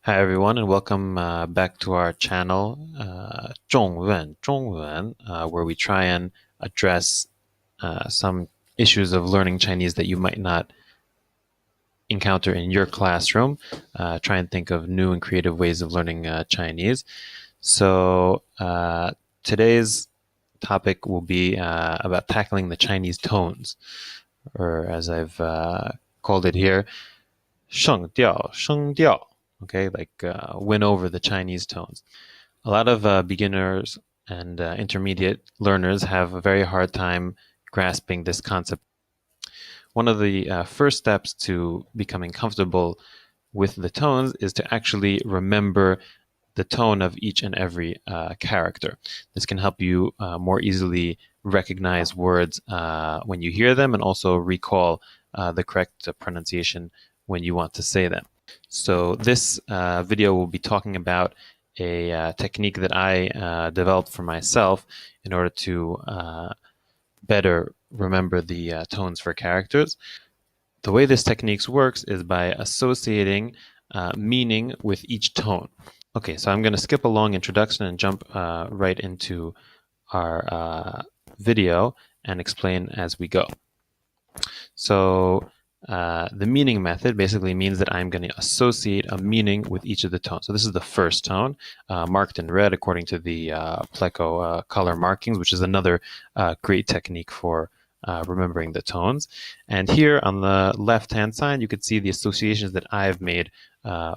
Hi everyone, and welcome back to our channel, 中文, where we try and address some issues of learning Chinese that you might not encounter in your classroom. Try and think of new and creative ways of learning Chinese. So today's topic will be about tackling the Chinese tones, or as I've called it here, 声调. Okay, like win over the Chinese tones. A lot of beginners and intermediate learners have a very hard time grasping this concept. One of the first steps to becoming comfortable with the tones is to actually remember the tone of each and every character. This can help you more easily recognize words when you hear them and also recall the correct pronunciation when you want to say them. So this video will be talking about a technique that I developed for myself in order to better remember the tones for characters. The way this technique works is by associating meaning with each tone. Okay, so I'm going to skip a long introduction and jump right into our video and explain as we go. So the meaning method basically means that I'm going to associate a meaning with each of the tones. So this is the first tone, marked in red according to the Pleco color markings, which is another great technique for remembering the tones. And here on the left-hand side, you can see the associations that I've made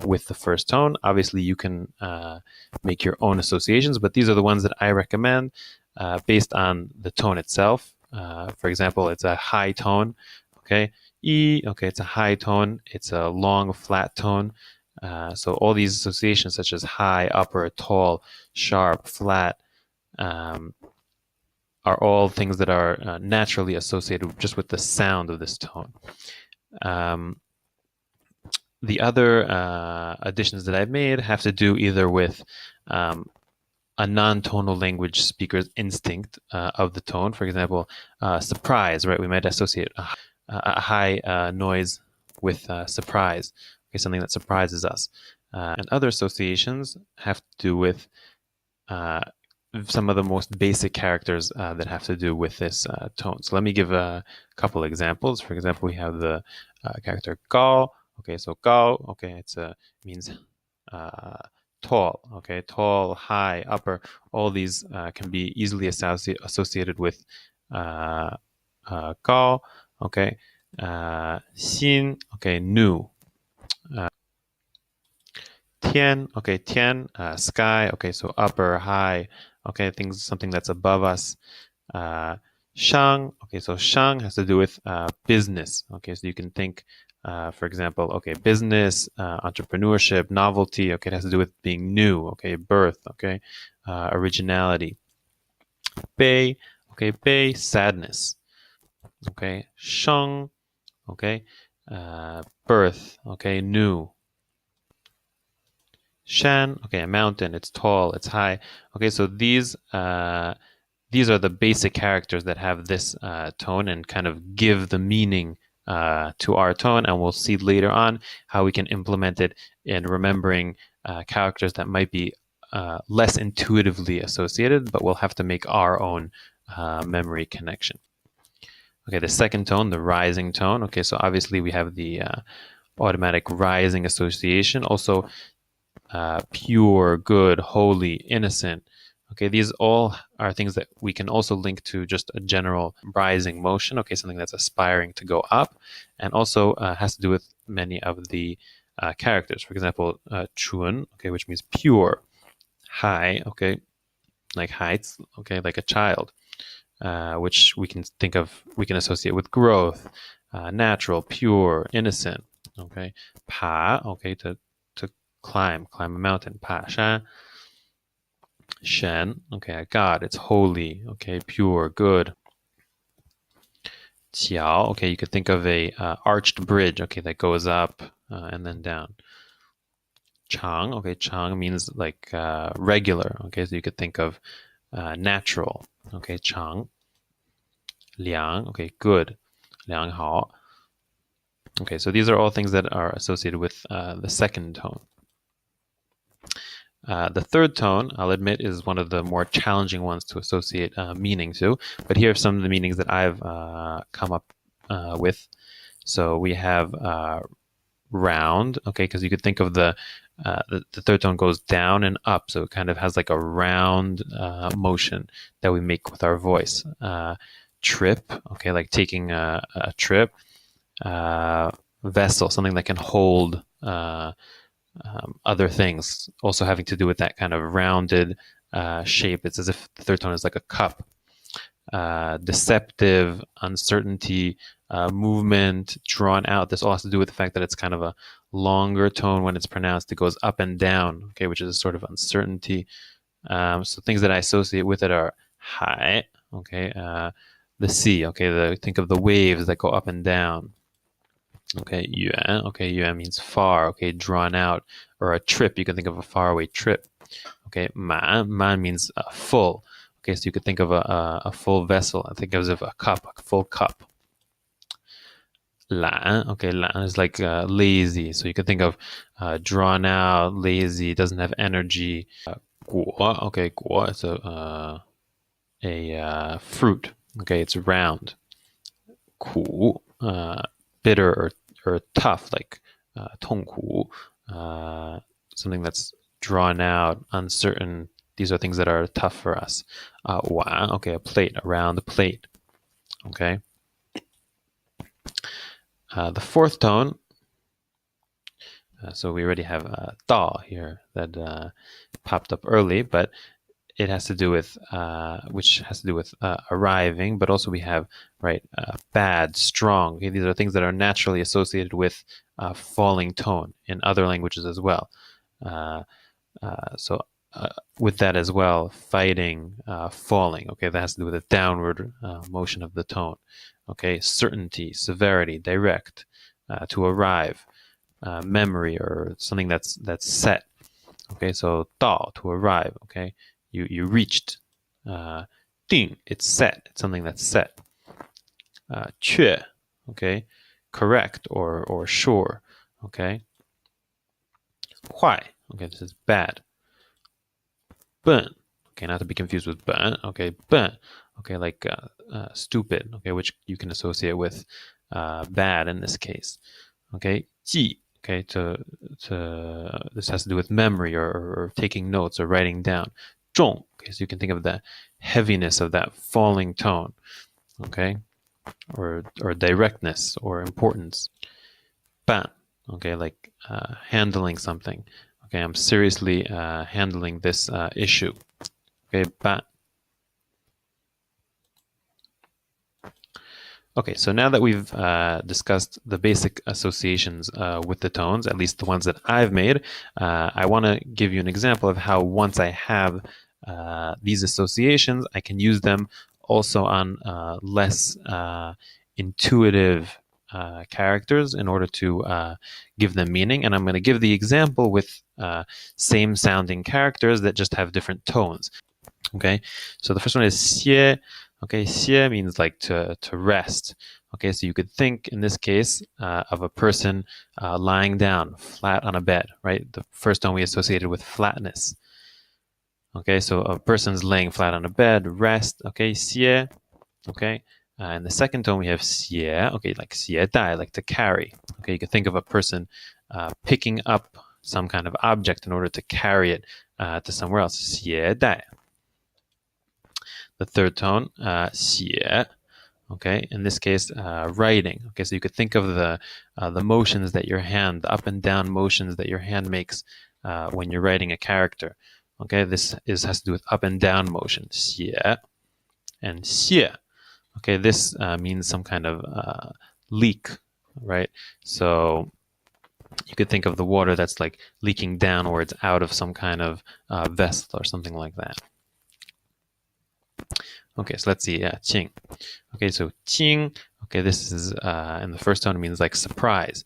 with the first tone. Obviously, you can make your own associations, but these are the ones that I recommend based on the tone itself. For example, it's a high tone. Okay, E, okay, it's a high tone. It's a long, flat tone. So all these associations such as high, upper, tall, sharp, flat are all things that are naturally associated just with the sound of this tone. The other additions that I've made have to do either with a non-tonal language speaker's instinct of the tone. For example, surprise, right? We might associate a high noise with surprise, okay, something that surprises us. And other associations have to do with some of the most basic characters that have to do with this tone. So let me give a couple examples. For example, we have the character gao. Okay, so gao, okay, it's means tall, okay, tall, high, upper. All these can be easily associated with gao, okay, xin, okay, new, tian, okay, tian, sky, okay, so upper, high, okay, things, something that's above us. Shang, okay, so shang has to do with business, okay, so you can think, for example, okay, business, entrepreneurship, novelty, okay, it has to do with being new, okay, birth, okay, originality. Bei, okay, bei, sadness, okay, sheng, okay, birth, okay, new. Shan, okay, a mountain, it's tall, it's high. Okay, so these are the basic characters that have this tone and kind of give the meaning to our tone, and we'll see later on how we can implement it in remembering characters that might be less intuitively associated, but we'll have to make our own memory connection. Okay, the second tone, the rising tone. Okay, so obviously we have the automatic rising association. Also, pure, good, holy, innocent. Okay, these all are things that we can also link to just a general rising motion. Okay, something that's aspiring to go up, and also has to do with many of the characters. For example, chun, okay, which means pure, high, okay, like heights, okay, like a child, which we can think of, we can associate with growth, natural, pure, innocent. Okay, pa, okay, to climb a mountain, pa shan. Shen, okay, God, it's holy, okay, pure, good. Qiao, okay, you could think of a arched bridge, okay, that goes up and then down. Chang, okay, Chang means like regular, okay, so you could think of natural, okay, Chang. Liang, okay, good. Liang hao. Okay, so these are all things that are associated with the second tone. The third tone, I'll admit, is one of the more challenging ones to associate meaning to. But here are some of the meanings that I've come up with. So we have round, okay, because you could think of the third tone goes down and up, so it kind of has like a round motion that we make with our voice. Trip, okay, like taking a trip. Vessel, something that can hold other things, also having to do with that kind of rounded shape. It's as if the third tone is like a cup. Deceptive, uncertainty, movement, drawn out. This all has to do with the fact that it's kind of a longer tone when it's pronounced. It goes up and down, okay, which is a sort of uncertainty. So things that I associate with it are hai, okay, the sea, okay, think of the waves that go up and down. Okay, yuan. Okay, yuan means far. Okay, drawn out, or a trip. You can think of a faraway trip. Okay, man means full. Okay, so you could think of a full vessel. I think of a cup, a full cup. Lan. Okay, lan is like lazy. So you could think of drawn out, lazy, doesn't have energy. Guo. Okay, guo. It's a fruit. Okay, it's round. Ku. Bitter or tough, like 痛苦, something that's drawn out, uncertain. These are things that are tough for us. Wan, okay, a plate, a round plate. Okay. The fourth tone. So we already have da here that popped up early, but it has to do with which has to do with arriving, but also we have bad, strong. Okay, these are things that are naturally associated with falling tone in other languages as well. So with that as well, fighting, falling. Okay, that has to do with a downward motion of the tone. Okay, certainty, severity, direct, to arrive, memory, or something that's set. Okay, so dao, to arrive. Okay. You reached. Ding, it's set. It's something that's set. 确, okay, correct or sure. Okay. 坏, okay, this is bad. 笨, okay, not to be confused with 笨. Okay, 笨, okay, like stupid. Okay, which you can associate with bad in this case. Okay, 记, okay, this has to do with memory or taking notes or writing down. 重, okay, so you can think of the heaviness of that falling tone, okay, or directness or importance. 办, okay, like handling something. Okay, I'm seriously handling this issue. Okay, 办. Okay, so now that we've discussed the basic associations with the tones, at least the ones that I've made, I want to give you an example of how once I have these associations, I can use them also on less intuitive characters in order to give them meaning. And I'm going to give the example with same sounding characters that just have different tones. Okay, so the first one is 歇. Okay, 歇 means like to rest. Okay, so you could think in this case of a person lying down flat on a bed, right? The first tone we associated with flatness. Okay, so a person's laying flat on a bed, rest. Okay, 歇. Okay, and the second tone we have 携. Okay, like 携带, like to carry. Okay, you could think of a person picking up some kind of object in order to carry it to somewhere else. 携带. The third tone, 写. Okay, in this case, writing. Okay, so you could think of the motions that your hand, the up and down motions that your hand makes when you're writing a character. Okay, this has to do with up and down motion. 写 and 泄. Okay, this means some kind of leak, right? So you could think of the water that's like leaking downwards out of some kind of vessel or something like that. Okay, so let's see. Qing. Okay, so qing. Okay, this is in the first tone, it means like surprise.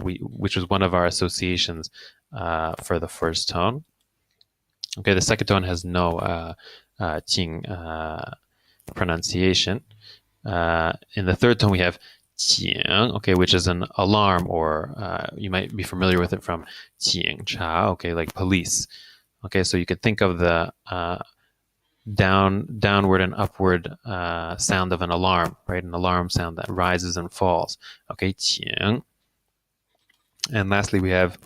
Which was one of our associations for the first tone. Okay, the second tone has no qing pronunciation. In the third tone, we have qing. Okay, which is an alarm, or you might be familiar with it from qing cha. Okay, like police. Okay, so you could think of the downward and upward sound of an alarm, right? An alarm sound that rises and falls. Okay, 请. And lastly, we have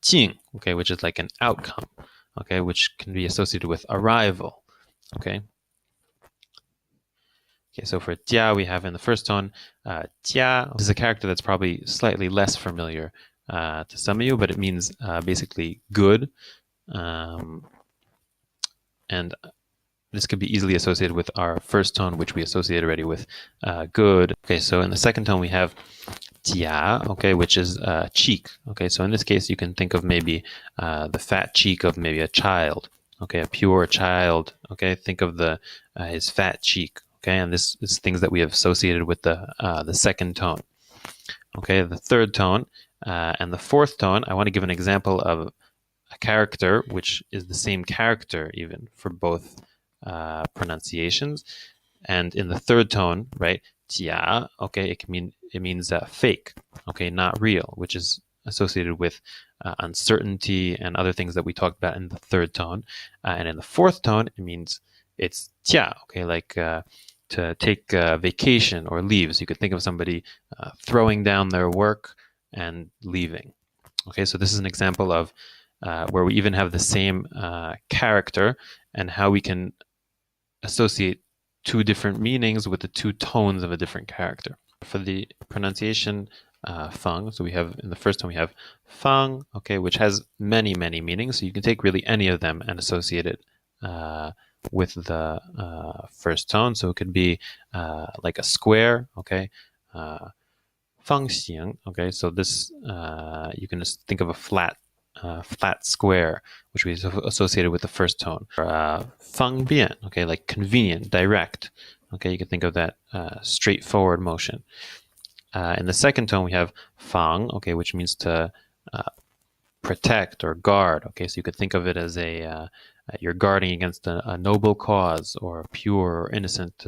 进, okay, which is like an outcome, okay, which can be associated with arrival, okay. Okay, so for 家, we have in the first tone, 家 is a character that's probably slightly less familiar to some of you, but it means basically good. And this could be easily associated with our first tone, which we associate already with good. Okay, so in the second tone, we have 家, okay, which is cheek. Okay, so in this case, you can think of maybe the fat cheek of maybe a child. Okay, a pure child. Okay, think of his fat cheek. Okay, and this is things that we have associated with the second tone. Okay, the third tone and the fourth tone. I want to give an example of a character which is the same character even for both pronunciations. And in the third tone, right, 假, okay, it means fake, okay, not real, which is associated with uncertainty and other things that we talked about in the third tone. And in the fourth tone, it means it's 假, okay, like to take vacation or leave. So you could think of somebody throwing down their work and leaving. Okay, so this is an example of where we even have the same character and how we can associate two different meanings with the two tones of a different character. For the pronunciation, feng, so we have in the first tone we have feng, okay, which has many meanings. So you can take really any of them and associate it with the first tone. So it could be like a square, okay, fangxiang, okay. So this you can just think of a flat square, which we associated with the first tone. Fangbian, okay, like convenient, direct. Okay, you can think of that straightforward motion. In the second tone, we have fang, okay, which means to protect or guard. Okay, so you could think of it as you're guarding against a noble cause or pure or innocent.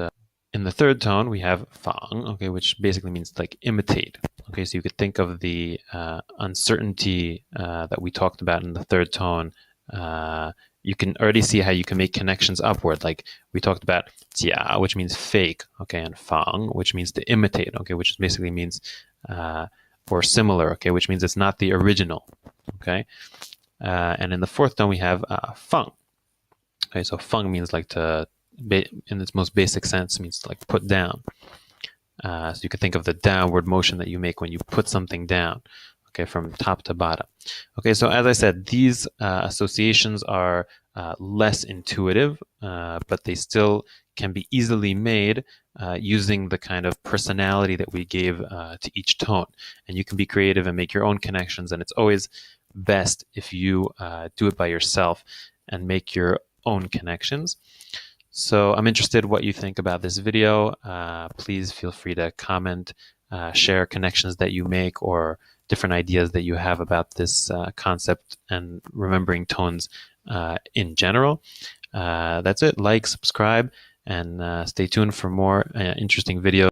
In the third tone, we have fang, okay, which basically means like imitate. Okay, so you could think of the uncertainty that we talked about in the third tone. You can already see how you can make connections upward. Like we talked about 假, which means fake, okay, and fang, which means to imitate, okay, which basically means or similar, okay, which means it's not the original, okay. And in the fourth tone, we have feng. Okay, so feng means like to, in its most basic sense, means to like put down. So you could think of the downward motion that you make when you put something down, okay, from top to bottom. Okay, so as I said, these associations are less intuitive, but they still can be easily made using the kind of personality that we gave to each tone. And you can be creative and make your own connections, and it's always best if you do it by yourself and make your own connections. So I'm interested what you think about this video. Please feel free to comment, share connections that you make or different ideas that you have about this concept and remembering tones in general. That's it. Like, subscribe, and stay tuned for more interesting videos.